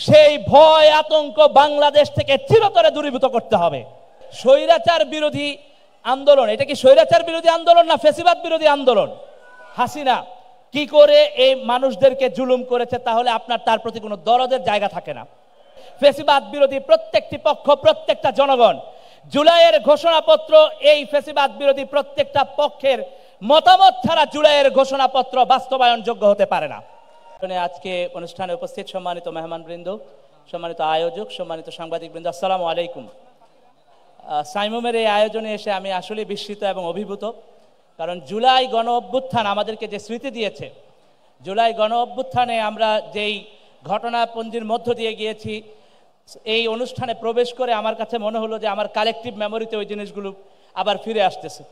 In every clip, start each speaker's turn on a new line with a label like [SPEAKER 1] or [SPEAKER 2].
[SPEAKER 1] সেই ভয় আতঙ্ক বাংলাদেশ থেকে চিরতরে দূরীভূত করতে হবে। স্বৈরাচার বিরোধী আন্দোলন, এটা কি স্বৈরাচার বিরোধী আন্দোলন না ফ্যাসিবাদ বিরোধী আন্দোলন? হাসিনা কি করে এই মানুষদেরকে জুলুম করেছে, তাহলে আপনার তার প্রতি কোনো দরদের জায়গা থাকে না। ফ্যাসিবাদ বিরোধী প্রত্যেকটি পক্ষ, প্রত্যেকটা জনগণ, জুলাইয়ের ঘোষণাপত্র এই ফ্যাসিবাদ বিরোধী প্রত্যেকটা পক্ষের মতামত ছাড়া জুলাইয়ের ঘোষণাপত্র বাস্তবায়নযোগ্য হতে পারে না। আজকে অনুষ্ঠানে উপস্থিত সম্মানিত মেহমানবৃন্দ, সম্মানিত আয়োজক, সম্মানিত সাংবাদিকবৃন্দ, আসসালামু আলাইকুম। সাইমুমের এই আয়োজনে এসে আমি আসলে বিস্মিত এবং অভিভূত, কারণ জুলাই গণ অভ্যুত্থান আমাদেরকে যে স্মৃতি দিয়েছে, জুলাই গণ অভ্যুত্থানে আমরা যেই ঘটনাপঞ্জির মধ্য দিয়ে গিয়েছি, এই অনুষ্ঠানে প্রবেশ করে আমার কাছে মনে হলো যে আমার কালেকটিভ মেমোরিতে ওই জিনিসগুলো আবার ফিরে আসতেছে।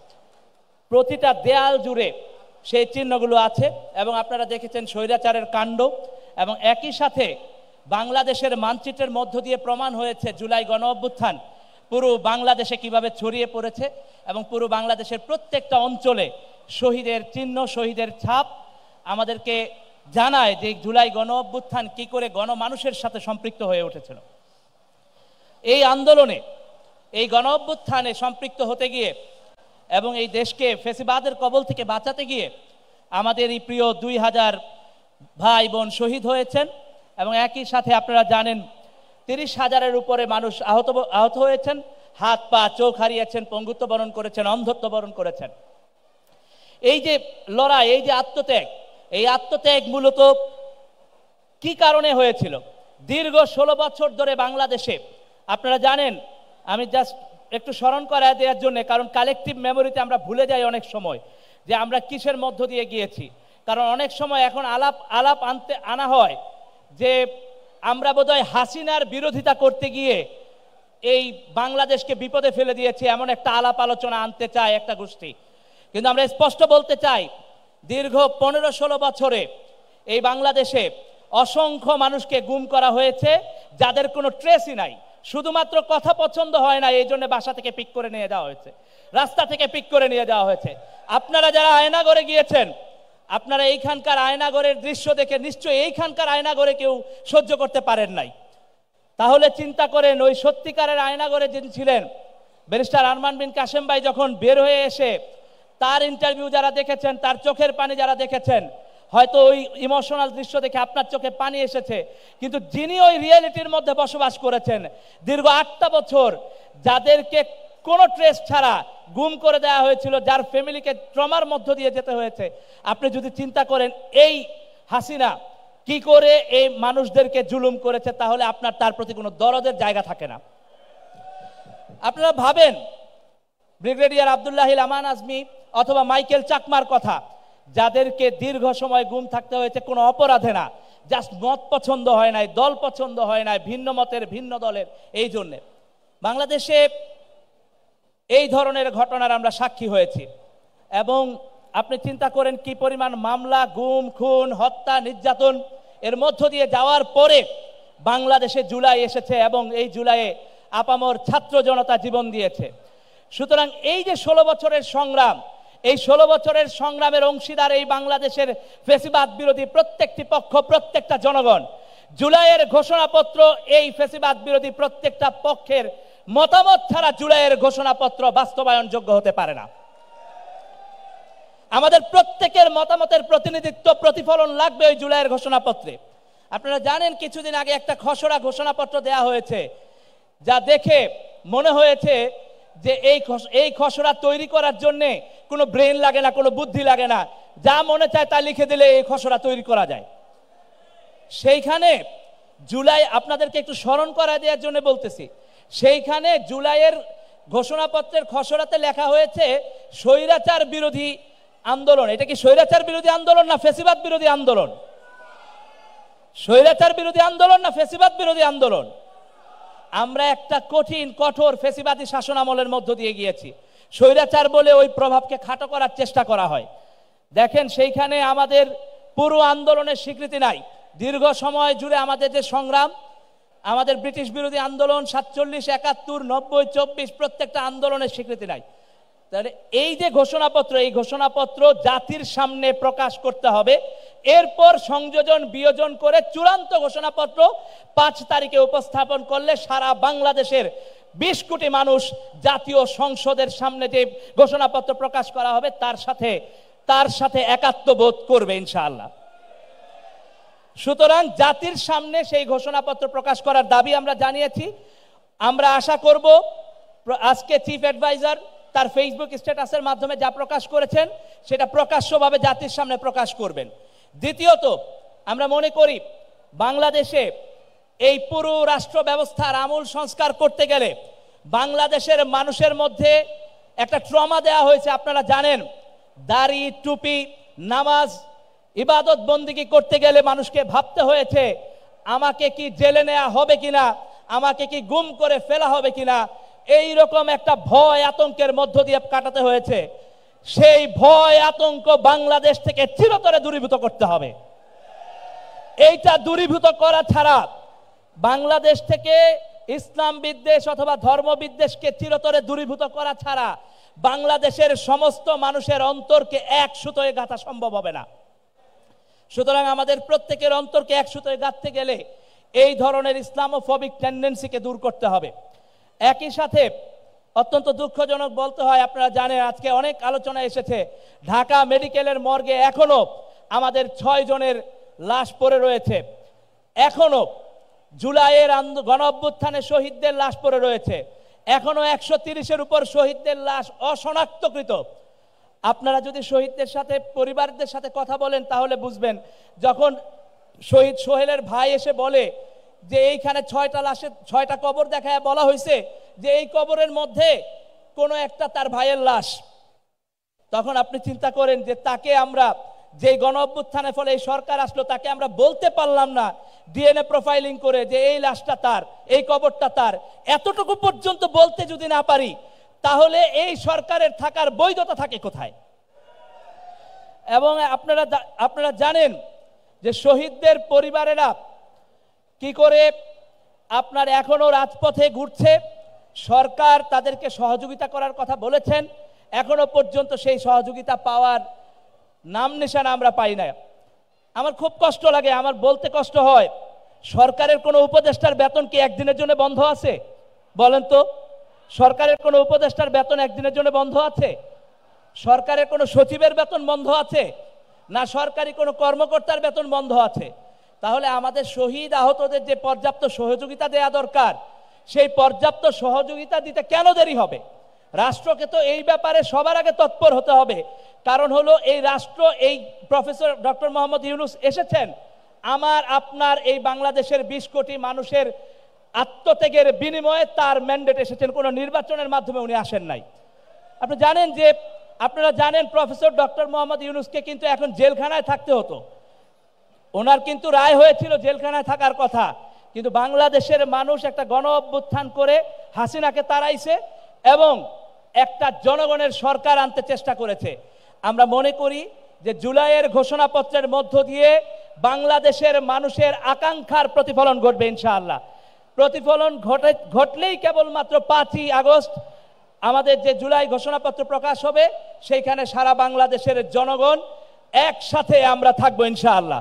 [SPEAKER 1] প্রতিটা দেয়াল জুড়ে সেই চিহ্নগুলো আছে এবং আপনারা দেখেছেন স্বৈরাচারের কাণ্ড, এবং একই সাথে বাংলাদেশের মানচিত্রের মধ্য দিয়ে প্রমাণ হয়েছে জুলাই গণ অভ্যুত্থান পুরো বাংলাদেশে কিভাবে ছড়িয়ে পড়েছে এবং পুরো বাংলাদেশের প্রত্যেকটা অঞ্চলে শহীদের চিহ্ন, শহীদের ছাপ আমাদেরকে জানায় যে জুলাই গণ অভ্যুত্থান কি করে গণমানুষের সাথে সম্পৃক্ত হয়ে উঠেছিল। এই আন্দোলনে, এই গণ অভ্যুত্থানে সম্পৃক্ত হতে গিয়ে এবং এই দেশকে ফ্যাসিবাদের কবল থেকে বাঁচাতে গিয়ে আমাদের এই প্রিয় 2000 ভাই বোন শহীদ হয়েছেন, এবং একই সাথে আপনারা জানেন 30,000-এর উপরে মানুষ আহত হয়েছেন, হাত পা চোখ হারিয়েছেন, পঙ্গুত্ব বরণ করেছেন, অন্ধত্ব বরণ করেছেন। এই যে লড়াই, এই যে আত্মত্যাগ, এই আত্মত্যাগ মূলত কি কারণে হয়েছিল? দীর্ঘ 16 বছর ধরে বাংলাদেশে, আপনারা জানেন, আমি জাস্ট একটু স্মরণ করা দেওয়ার জন্য, কারণ কালেকটিভ মেমোরিতে আমরা ভুলে যাই অনেক সময় যে আমরা কিসের মধ্য দিয়ে গিয়েছি। কারণ অনেক সময় এখন আলাপ আনা হয় যে আমরা বোধহয় হাসিনার বিরোধিতা করতে গিয়ে এই বাংলাদেশকে বিপদে ফেলে দিয়েছি, এমন একটা আলাপ আলোচনা আনতে চায় একটা গোষ্ঠী। কিন্তু আমরা স্পষ্ট বলতে চাই, দীর্ঘ 15-16 বছরে এই বাংলাদেশে অসংখ্য মানুষকে গুম করা হয়েছে যাদের কোনো ট্রেসই নাই। শুধুমাত্র কথা পছন্দ হয় না, এই জন্য বাসা থেকে পিক করে নিয়ে যাওয়া হয়েছে, রাস্তা থেকে পিক করে নিয়ে যাওয়া হয়েছে। আপনারা যারা আয়নাগরে গিয়েছেন, আপনারা এইখানকার আয়নাগরের দৃশ্য দেখে নিশ্চয়ই এইখানকার আয়নাগরে কেউ সহ্য করতে পারেন নাই। তাহলে চিন্তা করেন, ওই সত্যিকারের আয়নাগরে যিনি ছিলেন ব্যারিস্টার আরমান বিন কাসেম ভাই, যখন বের হয়ে এসে তার ইন্টারভিউ যারা দেখেছেন, তার চোখের পানি যারা দেখেছেন, হয়তো ওই ইমোশনাল দৃশ্য দেখে আপনার চোখে পানি এসেছে, কিন্তু যিনি ওই রিয়েলিটির মধ্যে বসবাস করেছেন দীর্ঘ 8টা বছর, যাদেরকে কোনো ট্রেস ছাড়া গুম করে দেওয়া হয়েছিল, যার ফ্যামিলিকে ট্রমার মধ্য দিয়ে যেতে হয়েছে, আপনি যদি চিন্তা করেন এই হাসিনা কি করে এই মানুষদেরকে জুলুম করেছে, তাহলে আপনার তার প্রতি কোনো দরদের জায়গা থাকে না। আপনারা ভাবেন ব্রিগেডিয়ার আব্দুল্লাহিল আমান আজমি অথবা মাইকেল চাকমার কথা, যাদেরকে দীর্ঘ সময় গুম থাকতে হয়েছে কোনো অপরাধে না, জাস্ট মত পছন্দ হয় নাই, দল পছন্দ হয় নাই, ভিন্ন মতের, ভিন্ন দলের। এই জন্যে বাংলাদেশে এই ধরনের ঘটনার আমরা সাক্ষী হয়েছি, এবং আপনি চিন্তা করেন কি পরিমাণ মামলা, গুম, খুন, হত্যা, নির্যাতন এর মধ্য দিয়ে যাওয়ার পরে বাংলাদেশে জুলাই এসেছে, এবং এই জুলাইয়ে আপামর ছাত্র জনতা জীবন দিয়েছে। সুতরাং এই যে 16 বছরের সংগ্রাম, এই 16 বছরের সংগ্রামের অংশীদার এই বাংলাদেশের ফ্যাসিবাদ বিরোধী প্রত্যেকটি পক্ষ, প্রত্যেকটা জনগণ, জুলাইয়ের ঘোষণাপত্র এই ফ্যাসিবাদ বিরোধী প্রত্যেকটা পক্ষের মতামত ছাড়া জুলাইয়ের ঘোষণাপত্র বাস্তবায়নযোগ্য হতে পারে না। আমাদের প্রত্যেকের মতামতের প্রতিনিধিত্ব, প্রতিফলন লাগবে ওই জুলাইয়ের ঘোষণাপত্রে। আপনারা জানেন কিছুদিন আগে একটা খসড়া ঘোষণাপত্র দেয়া হয়েছে, যা দেখে মনে হয়েছে যে এই খসড়া তৈরি করার জন্য কোনো ব্রেন লাগে না, কোনো বুদ্ধি লাগে না, যা মনে চায় তা লিখে দিলে এই খসড়া তৈরি করা যায়। সেইখানে জুলাই, আপনাদেরকে একটু স্মরণ করা দেওয়ার জন্য বলতেছি, সেইখানে জুলাইয়ের ঘোষণাপত্রের খসড়াতে লেখা হয়েছে স্বৈরাচার বিরোধী আন্দোলন। এটা কি স্বৈরাচার বিরোধী আন্দোলন না ফ্যাসিবাদ বিরোধী আন্দোলন? স্বৈরাচার বিরোধী আন্দোলন না ফ্যাসিবাদ বিরোধী আন্দোলন? আমরা একটা কঠিন কঠোর ফ্যাসিবাদী শাসন আমলের মধ্য দিয়ে গিয়েছি। স্বৈরাচার বলে ওই প্রভাবকে খাটো করার চেষ্টা করা হয়। দেখেন সেইখানে আমাদের পুরো আন্দোলনের স্বীকৃতি নাই। দীর্ঘ সময় জুড়ে আমাদের যে সংগ্রাম, আমাদের ব্রিটিশ বিরোধী আন্দোলন 47, 71, 90, 24 প্রত্যেকটা আন্দোলনের স্বীকৃতি নাই। তাহলে এই যে ঘোষণাপত্র, এই ঘোষণাপত্র জাতির সামনে প্রকাশ করতে হবে, এরপর সংযোজন বিয়োজন করে চূড়ান্ত ঘোষণাপত্র 5 তারিখে উপস্থাপন করলে সারা বাংলাদেশের 20 কোটি মানুষ জাতীয় সংসদের সামনে যে ঘোষণাপত্র প্রকাশ করা হবে তার সাথে একাত্মবোধ করবে ইনশাআল্লাহ। সুতরাং জাতির সামনে সেই ঘোষণাপত্র প্রকাশ করার দাবি আমরা জানিয়েছি। আমরা আশা করব আজকে চিফ অ্যাডভাইজার তার ফেসবুক স্ট্যাটাসের মাধ্যমে যা প্রকাশ করেছেন সেটা প্রকাশ্যভাবে জাতির সামনে প্রকাশ করবেন। দ্বিতীয়ত, আমরা মনে করি বাংলাদেশে এই পুরো রাষ্ট্র ব্যবস্থার আমূল সংস্কার করতে গেলে বাংলাদেশের মানুষের মধ্যে একটা ট্রমা দেওয়া হয়েছে। আপনারা জানেন, দাড়ি, টুপি, নামাজ, ইবাদত বন্দিগি করতে গেলে মানুষকে ভাবতে হয়েছে আমাকে কি জেলে নেওয়া হবে কিনা, আমাকে কি গুম করে ফেলা হবে কিনা। এই রকম একটা ভয় আতঙ্কের মধ্য দিয়ে কাটাতে হয়েছে। সেই ভয় আতঙ্ক বাংলাদেশ থেকে চিরতরে দূরীভূত করতে হবে। এইটা দূরীভূত করা ছাড়া, বাংলাদেশ থেকে ইসলাম বিদ্বেষ অথবা ধর্ম বিদ্বেষকে চিরতরে দূরীভূত করা ছাড়া বাংলাদেশের সমস্ত মানুষের অন্তরকে এক সুতোয় গাঁথা সম্ভব হবে না। সুতরাং আমাদের প্রত্যেকের অন্তরকে এক সুতোয় গাঁথতে গেলে এই ধরনের ইসলামোফোবিক টেন্ডেন্সিকে দূর করতে হবে। একই সাথে অত্যন্ত দুঃখজনক বলতে হয়, আপনারা জানেন আজকে অনেক আলোচনা এসেছে, ঢাকা মেডিকেলের মর্গে এখনো আমাদের 6 জনের লাশ পড়ে রয়েছে। এখনো জুলাইয়ের গণ অভ্যুত্থানে শহীদদের লাশ পড়ে রয়েছে। এখনো 130-এর উপর শহীদদের লাশ অশনাক্তকৃত। আপনারা যদি শহীদদের সাথে, পরিবারদের সাথে কথা বলেন তাহলে বুঝবেন, যখন শহীদ সোহেলের ভাই এসে বলে যে এইখানে 6টা লাশের 6টা কবর দেখায় বলা হয়েছে যে এই কবরের মধ্যে কোনো একটা তার ভাইয়ের লাশ, তখন আপনি চিন্তা করেন যে তাকে আমরা, যে গণ অভ্যুত্থানের ফলে এই সরকার আসলো, তাকে আমরা বলতে পারলাম না ডিএনএ প্রোফাইলিং করে যে এই লাশটা তার, এই কবরটা তার। এতটুকু পর্যন্ত বলতে যদি না পারি তাহলে এই সরকারের থাকার বৈধতা থাকে কোথায়? এবং আপনারা জানেন যে শহীদদের পরিবারেরা কি করে আপনার এখনো রাজপথে ঘুরছে। সরকার তাদেরকে সহযোগিতা করার কথা বলেছেন, এখনো পর্যন্ত সেই সহযোগিতা পাওয়ার নাম নিশানা আমরা পাই না। আমার খুব কষ্ট লাগে, আমার বলতে কষ্ট হয়, সরকারের কোনো উপদেষ্টার বেতন কি একদিনের জন্য বন্ধ আছে? বলেন তো, সরকারের কোনো উপদেষ্টার বেতন একদিনের জন্য বন্ধ আছে? সরকারের কোনো সচিবের বেতন বন্ধ আছে? না সরকারি কোনো কর্মকর্তার বেতন বন্ধ আছে? তাহলে আমাদের শহীদ আহতদের যে পর্যাপ্ত সহযোগিতা দেওয়া দরকার, সেই পর্যাপ্ত সহযোগিতা দিতে কেন দেরি হবে? রাষ্ট্রকে তো এই ব্যাপারে সবার আগে তৎপর হতে হবে। কারণ হলো এই রাষ্ট্র, এই প্রফেসর ডক্টর মোহাম্মদ ইউনূস এসেছেন আমার আপনার এই বাংলাদেশের 20 কোটি মানুষের আত্মত্যাগের বিনিময়ে, তার ম্যান্ডেট এসেছেন, কোনো নির্বাচনের মাধ্যমে উনি আসেন নাই। আপনারা জানেন প্রফেসর ডক্টর মোহাম্মদ ইউনূসকে কিন্তু এখন জেলখানায় থাকতে হতো। ওনার কিন্তু রায় হয়েছিল জেলখানায় থাকার কথা, কিন্তু বাংলাদেশের মানুষ একটা গণ অভ্যুত্থান করে হাসিনাকে তাড়াইছে এবং একটা জনগণের সরকার আনতে চেষ্টা করেছে। আমরা মনে করি যে জুলাইয়ের ঘোষণাপত্রের মধ্য দিয়ে বাংলাদেশের মানুষের আকাঙ্ক্ষার প্রতিফলন ঘটবে ইনশাআল্লাহ। প্রতিফলন ঘটলেই কেবলমাত্র 5ই আগস্ট আমাদের যে জুলাই ঘোষণাপত্র প্রকাশ হবে, সেইখানে সারা বাংলাদেশের জনগণ একসাথে আমরা থাকবো ইনশাআল্লাহ।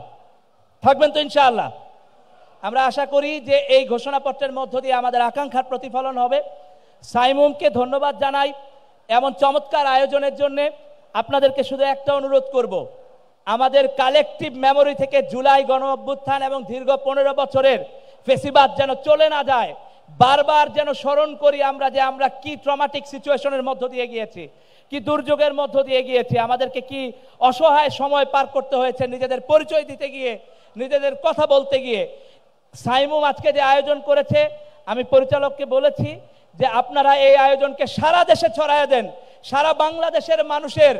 [SPEAKER 1] থাকবেন তো ইনশাআল্লাহ? আমরা আশা করি যে এই ঘোষণাপত্রের মধ্য দিয়ে আমাদের আকাঙ্ক্ষার প্রতিফলন হবে। সাইমুমকে ধন্যবাদ জানাই এমন চমৎকার আয়োজনের জন্য। আপনাদেরকে শুধু একটা অনুরোধ করব, আমাদের কালেকটিভ মেমোরি থেকে জুলাই গণ অভ্যুত্থান এবং দীর্ঘ 15 বছরের ফেসিবাদ যেন চলে না যায়। বারবার যেন স্মরণ করি আমরা কি ট্রমাটিক সিচুয়েশনের মধ্য দিয়ে গিয়েছি, কি দুর্যোগের মধ্য দিয়ে গিয়েছি, আমাদেরকে কি অসহায় সময় পার করতে হয়েছে নিজেদের পরিচয় দিতে গিয়ে, নিজেদের কথা বলতে গিয়ে। সাইমুম আজকে যে আয়োজন করেছে, আমি পরিচালককে বলেছি যে আপনারা এই আয়োজনকে সারা দেশে ছড়ায় দেন, সারা বাংলাদেশের মানুষের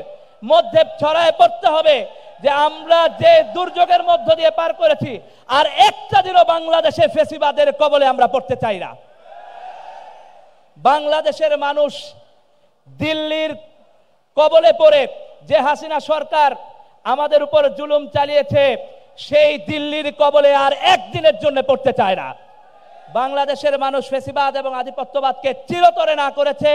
[SPEAKER 1] মধ্যে ছড়ায় পড়তে হবে যে আমরা যে দুর্যোগের মধ্য দিয়ে পার করেছি আর একটা দিনও বাংলাদেশে ফেসিবাদের কবলে আমরা পড়তে চাই না। বাংলাদেশের মানুষ দিল্লির কবলে পড়ে যে হাসিনা সরকার আমাদের উপর জুলুম চালিয়েছে, সেই দিল্লির কবলে আর একদিনের জন্য পড়তে চায় না। বাংলাদেশের মানুষ ফেসিবাদ এবং আধিপত্যবাদকে চিরতরে না করেছে,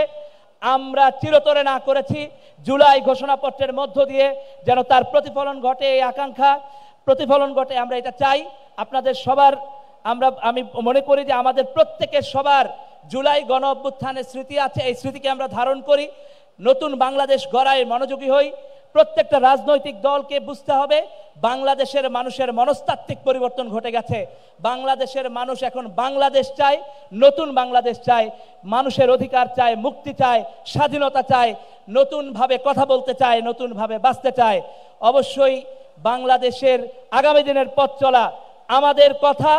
[SPEAKER 1] আমরা চিরতরে না করেছি। জুলাই ঘোষণাপত্রের মধ্য দিয়ে যেন তার প্রতিফলন ঘটে, এই আকাঙ্ক্ষা। প্রতিফলন ঘটে, আমরা এটা চাই। আপনাদের সবার আমি মনে করি যে আমাদের প্রত্যেকের সবার জুলাই গণ অভ্যুত্থানের স্মৃতি আছে, এই স্মৃতিকে আমরা ধারণ করি, নতুন বাংলাদেশ গড়ায় মনোযোগী হই। প্রত্যেকটা রাজনৈতিক দলকে বুঝতে হবে বাংলাদেশের মানুষের মনস্তাত্ত্বিক পরিবর্তন ঘটে গেছে। বাংলাদেশের মানুষ এখন বাংলাদেশ চায়, নতুন বাংলাদেশ চায়, মানুষের অধিকার চায়, মুক্তি চায়, স্বাধীনতা চায়, নতুনভাবে কথা বলতে চায়, নতুনভাবে বাঁচতে চায়। অবশ্যই বাংলাদেশের আগামী দিনের পথ চলা আমাদের কথা,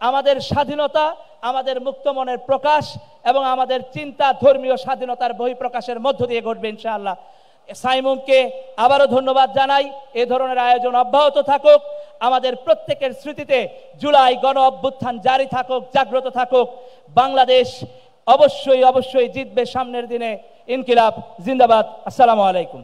[SPEAKER 1] আমাদের স্বাধীনতা, আমাদের মুক্ত মনের প্রকাশ এবং আমাদের চিন্তা ধর্মীয় স্বাধীনতার বহিঃপ্রকাশের মধ্য দিয়ে ঘটবে ইনশাআল্লাহ। সাইমুমকে আবারও ধন্যবাদ জানাই। এ ধরনের আয়োজন অব্যাহত থাকুক, আমাদের প্রত্যেকের স্মৃতিতে জুলাই গণ অভ্যুত্থান জারি থাকুক, জাগ্রত থাকুক। বাংলাদেশ অবশ্যই অবশ্যই জিতবে সামনের দিনে। ইনকিলাব জিন্দাবাদ। আসসালামু আলাইকুম।